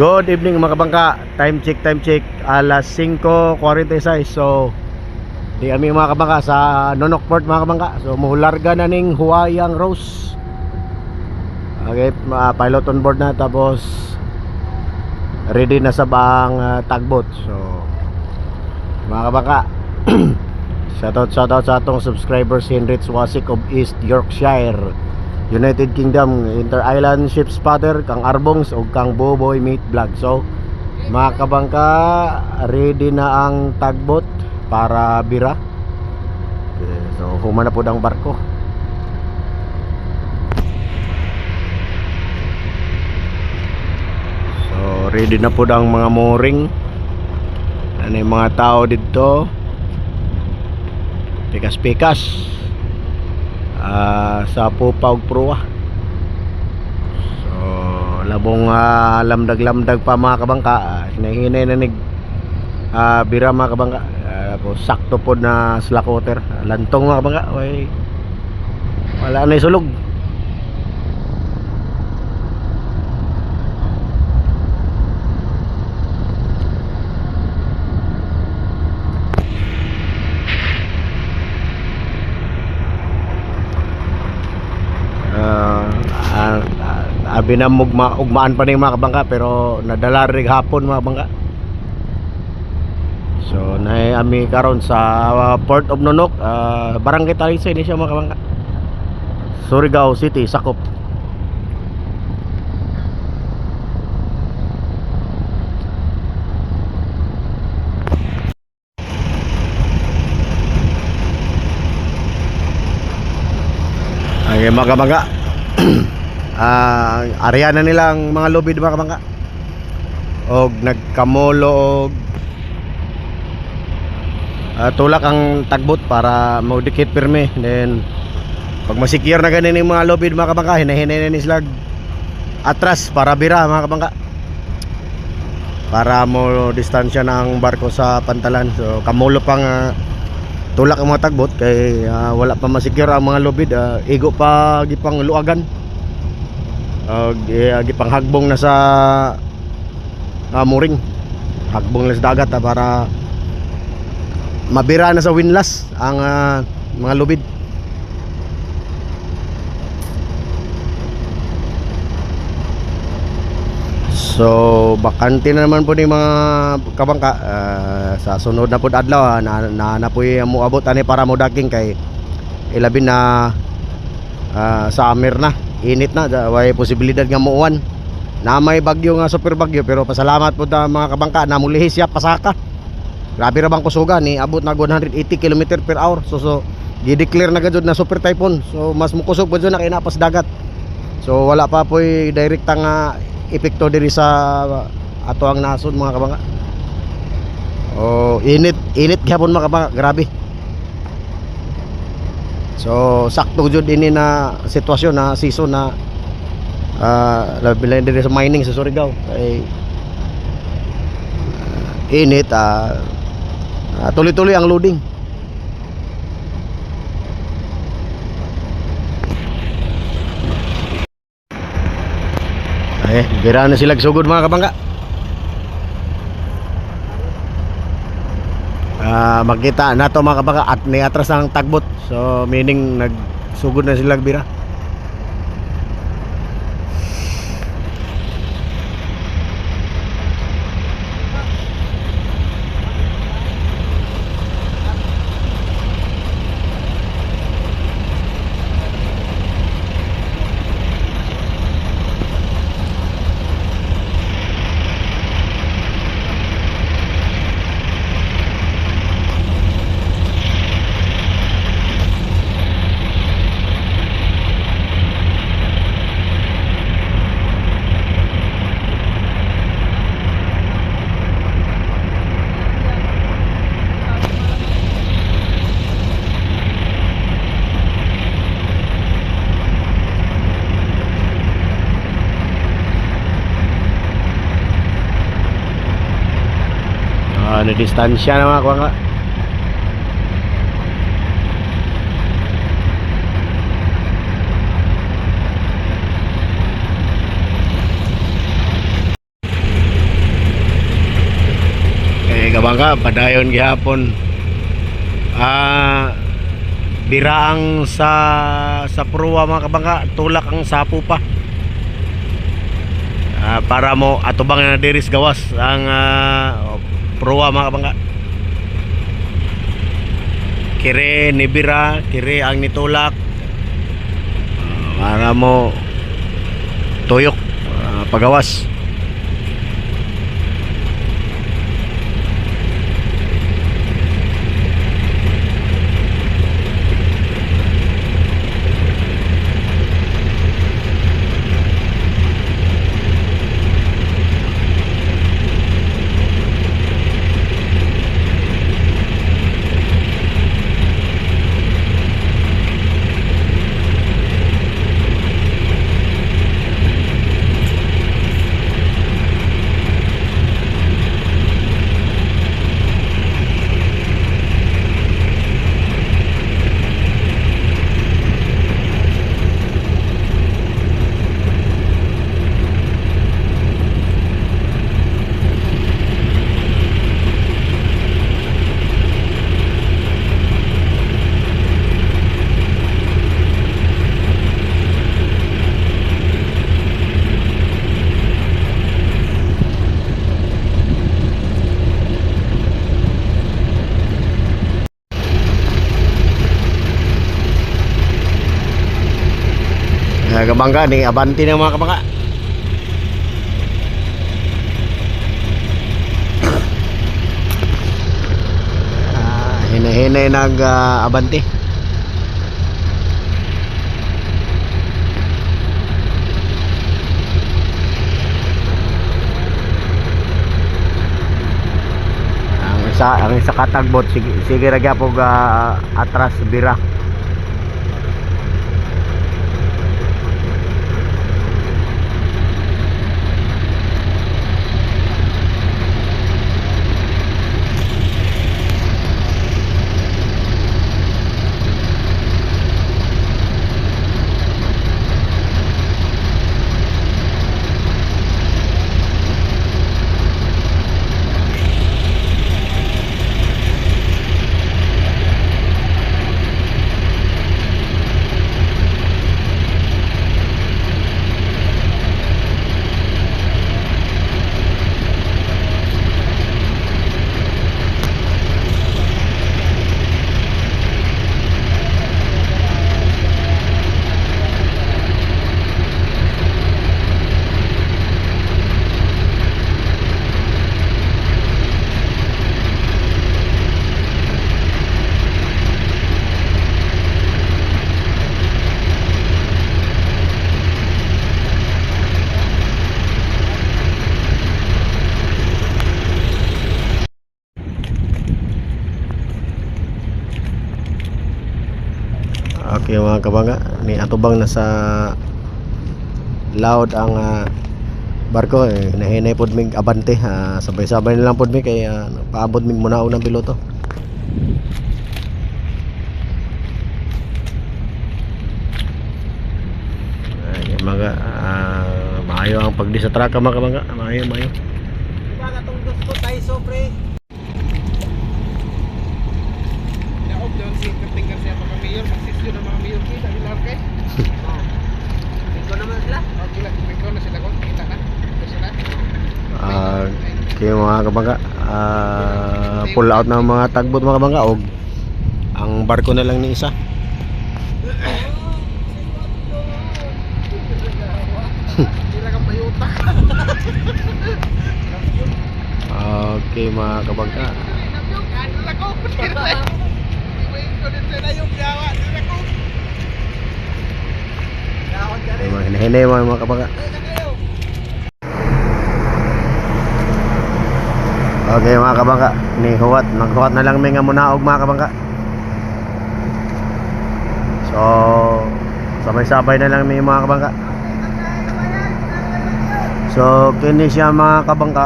Good evening mga kabangka. Time check alas 5:46. So di kami mga kabangka sa Nonokport mga kabangka. So mularga na ning Huayang Rose. Okay, pilot on board na, tapos ready na sa bang tugboat. So mga kabangka, shoutout sa atong subscribers, Henrich Wasik of East Yorkshire, United Kingdom, Inter-Island Ship Spotter, Kang Arbongs o Kang Boboy Meat Vlog. So mga kabangka, ready na ang tugboat para bira. Okay, so humana po ang barko. So ready na po ang mga mooring. Ano yung mga tao dito, pikas-pikas sa Pupaw Pruwa. So labong lamdag-lamdag pa mga kabangka, hinahinay na nig bira mga kabangka. Tapos sakto po na slack water, lantong mga kabangka. Wala na isulog. Ugmaan pa ning mga kabangka, pero nadala rig hapon mga kabangka. So naay ami karon sa Port of Nonok, Barangay Talisay ni siya mga kabangka, Surigao City, sakop. Ay mga kabangka, area na nilang mga lubid mga kabangka, og nagkamolo og tulak ang tagbot para maudikit pirme. Then pag masikir na ganin yung mga lubid mga kabangka, hinahinay na ni slag atras para bira mga kabangka, para mo distansya ng barko sa pantalan. So kamulo pang tulak ang mga tagbot kay wala pa masikir ang mga lubid, igo pa gipang luagan, gipang hagbong na sa mooring, hagbong na sa dagat para mabira na sa windlass ang mga lubid. So bakante na naman po ni mga kabangka. Sa sunod na po adlaw na po muabot ani para mo daking, kay ilabin na summer na, init na, way posibilidad nga muuwan na may bagyo nga, super bagyo. Pero pasalamat po ta mga kabangka na mulihis siya pasaka. Grabe ra bang kusuga ni abot na 180 km/h. So gi-declare na gud na super typhoon. So mas mukusog po na kay napas dagat. So wala pa po direkta nga epekto diri sa ato ang nasod mga kabangka. Init gyapon mga kabangka, grabe. So sakto jud ini na sitwasyon na season na labi lang diri sa mining sa Surigao, kay init, tuloy-tuloy ang loading. Bira na sila sugod mga kabangka. Magkita na to mga kabangka at niatras ang tagbot. So meaning nagsugod na sila bira. Distansya na mga kabangka. kabangka, padayon gihapon. Biraang sa pruwa mga kabangka, tulak ang sapo pa. Para mo atubang na diris gawas ang pruwa mga kabangka. Kire ni bira, kire ang nitulak. Para mo tuyok pagawas. Kabangka ni abanti ng mga kabangka. Hinahinay nag abanti. Ang isa katagbot sige ra gyapon atras bira. Okay mga kabangka, ni atubang na sa laod ang barko hinahinay pod mig abante, sabay-sabay na lang pod mi kay paabot mig muna unang piloto. Ay mga maayo ang pagdi sa traka mga kabangka, maayo. Diba katong gusto tayo sobre. Doon si Katinggan siya mga mayor, magsisyo ng mga mayor kita, ilang kay? Ikaw naman sila? Ikaw na sila kung kita na? Ito sila? Kaya mga kabangka, pull out ng mga tagbot mga kabangka, og ang barko na lang ni isa. Sila kang mayutak. Okay mga kabangka, hinahinay mga kabangka. Okay mga kabangka, naghuwat na lang may nga munaog mga kabangka. So sabay-sabay na lang may mga kabangka. So kini siya mga kabangka,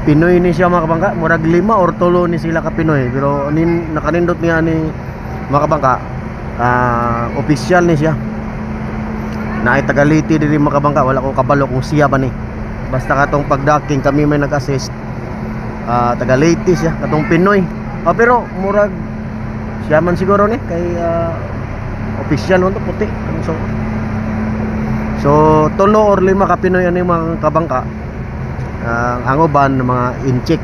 Pinoy ni siya mga kabangka, murag 5 or 3 ni sila ka Pinoy, pero nakanindot niya ni mga kabangka, official ni siya na ay tagaliti diri mga kabangka. Wala ko kabalo kung siya ba ni, basta katong pagdaking kami may nag-assist. Taga Leyte siya, katong Pinoy. Pero murag siya man siguro ni kay official mo to puti. So 3 or 5 ka Pinoy ani mga kabangka. Ang uban mga inchik.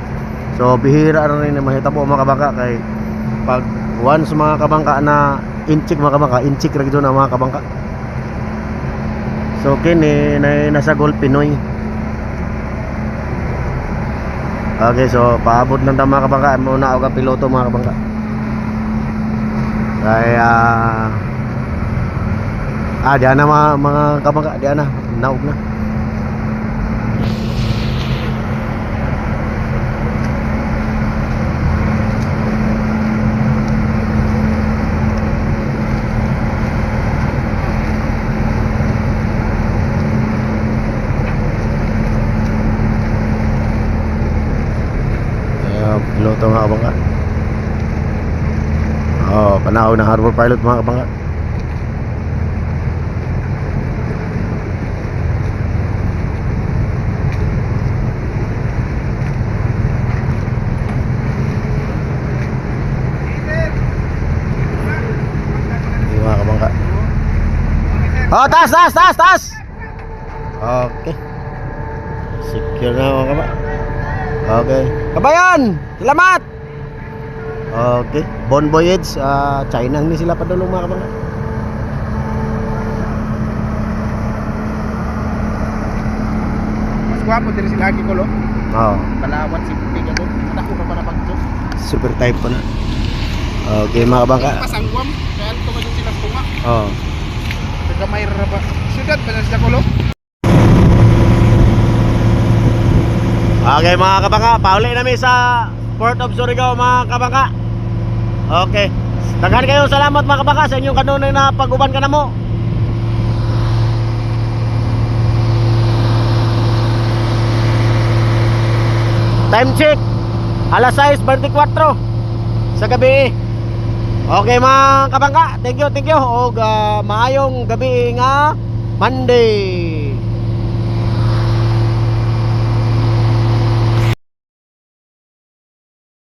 So bihira ra rin na mahitabo mga kabangka kay pag once mga kabangka na inchik mga kabangka, inchik ra gyud na mga kabangka. So kini nasa Gol Pinoy. Okay, so paabot lang ta mga kabangka, muna ako ka piloto mga kabangka. Kaya diyan na mga kabangka, diyan na, naog na. Piloto mga kabangka. Panahon ng harbor pilot mga kabangka. Mga kabangka. Taas. Okay. Secure na mga kabangka. Okay. Kabayan, salamat. Okay. Bon voyage. China ni sila padulong mga kabangka. Mas gwapo din sila lagi ko lo. Balawat si Piga ko. Anak ko na para pagto. Super type po na. Okay mga kabangka. Pasangwam, kaya ito man sila tunga. Taga may raba. Syudad pa na sila ko lo. Okay mga kabangka, pauli namin sa Port of Surigao mga kabangka. Okay. Daghan kayo salamat mga kabangka sa inyong kanunay na pag-uban ka na mo. Time check 6:24 sa gabi. Okay mga kabangka, thank you. Og maayong gabi nga Monday.